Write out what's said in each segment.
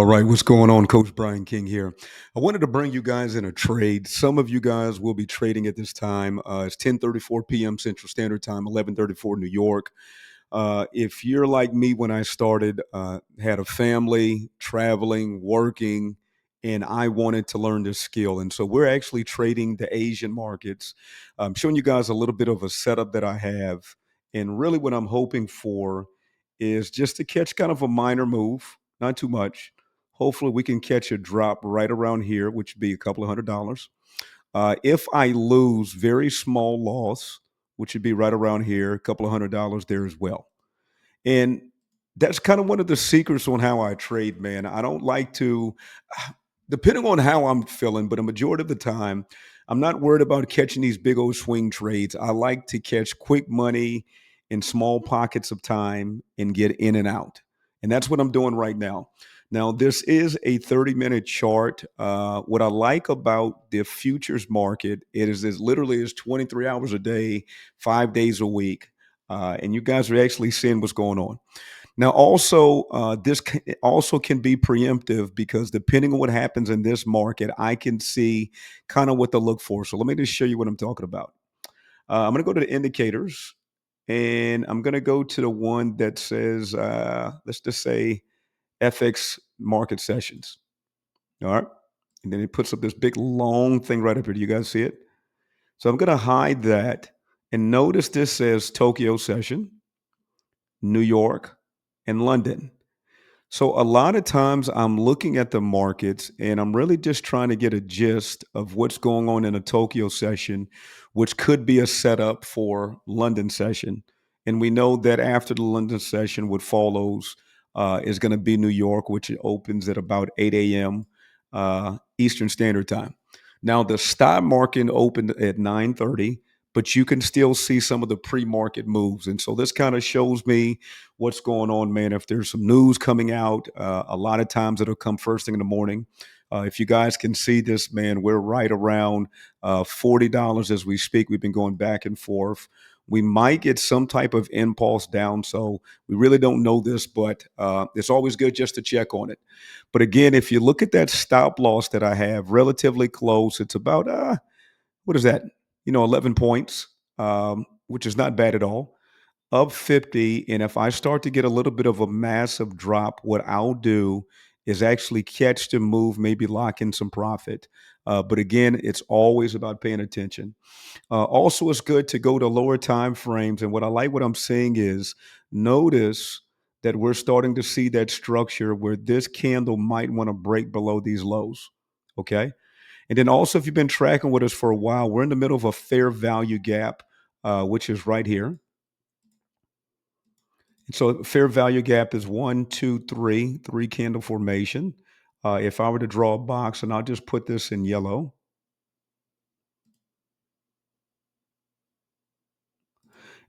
right, what's going on? Coach Brian King here. I wanted to bring you guys in a trade. Some of you guys will be trading at this time. It's 10:34 p.m. Central Standard Time, 11:34 New York. If you're like me when I started, had a family, traveling, working, and I wanted to learn this skill. And so we're actually trading the Asian markets. I'm showing you guys a little bit of a setup that I have. And really, what I'm hoping for is just to catch kind of a minor move, not too much. Hopefully, we can catch a drop right around here, which would be a couple of $100. If I lose, very small loss, which would be right around here, a couple of $100 there as well. And that's kind of one of the secrets on how I trade, man. I don't like to, depending on how I'm feeling, but a majority of the time, I'm not worried about catching these big old swing trades. I like to catch quick money in small pockets of time and get in and out. And that's what I'm doing right now. Now, this is a 30-minute chart. What I like about the futures market, it is as literally as 23 hours a day, 5 days a week. And you guys are actually seeing what's going on. Now, also, also can be preemptive because depending on what happens in this market, I can see kind of what to look for. So let me just show you what I'm talking about. I'm going to go to the indicators, and I'm going to go to the one that says, let's just say FX market sessions. All right. And then it puts up this big long thing right up here. Do you guys see it? So I'm going to hide that. And notice this says Tokyo session, New York, and London. So a lot of times I'm looking at the markets and I'm really just trying to get a gist of what's going on in a Tokyo session, which could be a setup for London session. And we know that after the London session, what follows is going to be New York, which it opens at about 8 a.m. Eastern Standard Time. Now the stock market opened at 9:30, but you can still see some of the pre-market moves, and so this kind of shows me what's going on, man. If there's some news coming out, a lot of times it'll come first thing in the morning. If you guys can see this, man, we're right around $40 as we speak. We've been going back and forth. We might get some type of impulse down, so we really don't know this, but it's always good just to check on it. But again, if you look at that stop loss that I have, relatively close, it's about what is that? 11 points, which is not bad at all of 50. And if I start to get a little bit of a massive drop, what I'll do is actually catch the move, maybe lock in some profit. But again, it's always about paying attention. Also, it's good to go to lower time frames. And what I like what I'm seeing is notice that we're starting to see that structure where this candle might want to break below these lows. Okay. And then also, if you've been tracking with us for a while, we're in the middle of a fair value gap, which is right here. So fair value gap is one, two, three candle formation. If I were to draw a box, and I'll just put this in yellow,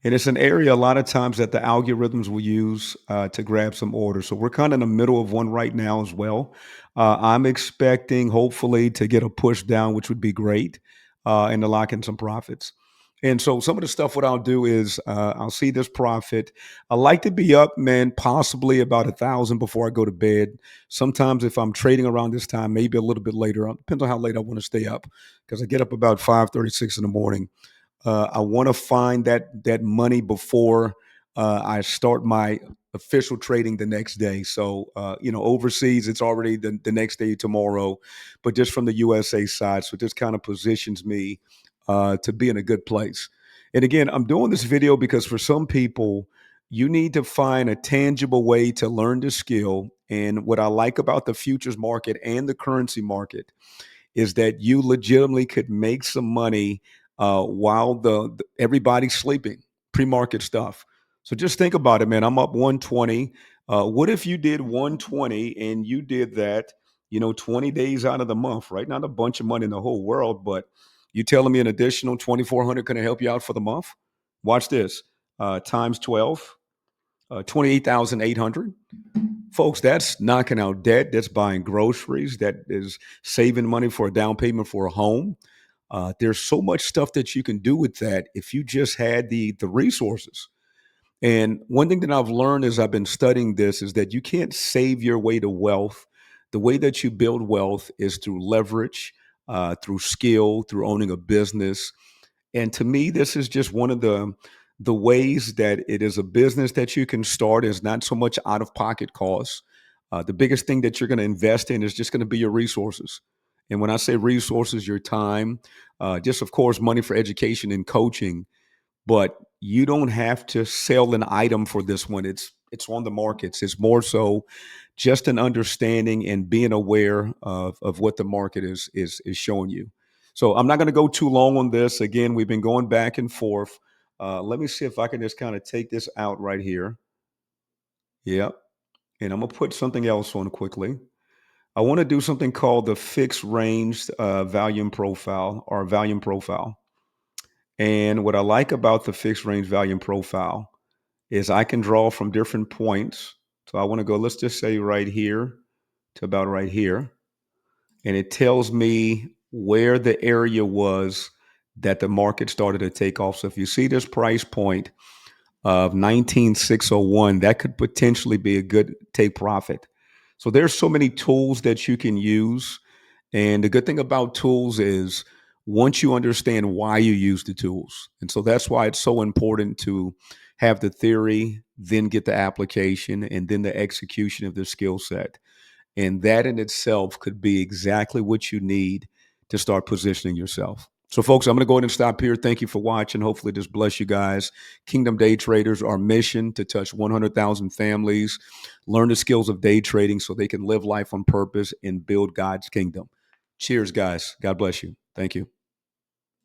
and it's an area a lot of times that the algorithms will use to grab some orders. So we're kind of in the middle of one right now as well. I'm expecting, hopefully, to get a push down, which would be great, and to lock in some profits. And so some of the stuff what I'll do is I'll see this profit. I like to be up, man, possibly about 1,000 before I go to bed. Sometimes if I'm trading around this time, maybe a little bit later. Depends on how late I want to stay up because I get up about 5:36 in the morning. I want to find that money before I start my official trading the next day. So overseas it's already the next day tomorrow, but just from the USA side, so this kind of positions me to be in a good place. And again, I'm doing this video because for some people, you need to find a tangible way to learn the skill. And what I like about the futures market and the currency market is that you legitimately could make some money while everybody's sleeping, pre-market stuff. So just think about it, man. I'm up 120. What if you did 120 and you did that, 20 days out of the month, right? Not a bunch of money in the whole world, but you telling me an additional 2,400 can help you out for the month? Watch this. Times 12, 28,800. Folks, that's knocking out debt. That's buying groceries. That is saving money for a down payment for a home. There's so much stuff that you can do with that if you just had the resources. And one thing that I've learned as I've been studying this is that you can't save your way to wealth. The way that you build wealth is through leverage, through skill, through owning a business. And to me, this is just one of the ways that it is a business that you can start is not so much out of pocket costs. The biggest thing that you're going to invest in is just going to be your resources. And when I say resources, your time, just of course, money for education and coaching, but you don't have to sell an item for this one. It's on the markets. It's more so just an understanding and being aware of what the market is showing you. So I'm not going to go too long on this. Again, we've been going back and forth. Let me see if I can just kind of take this out right here. Yep. And I'm gonna put something else on quickly. I want to do something called the fixed range volume profile or volume profile. And what I like about the fixed range volume profile is I can draw from different points. So I want to go, let's just say right here to about right here. And it tells me where the area was that the market started to take off. So if you see this price point of 19,601, that could potentially be a good take profit. So there's so many tools that you can use. And the good thing about tools is once you understand why you use the tools. And so that's why it's so important to have the theory, then get the application, and then the execution of the skill set. And that in itself could be exactly what you need to start positioning yourself. So, folks, I'm going to go ahead and stop here. Thank you for watching. Hopefully, this bless you guys. Kingdom Day Traders, our mission to touch 100,000 families, learn the skills of day trading so they can live life on purpose and build God's kingdom. Cheers, guys. God bless you. Thank you.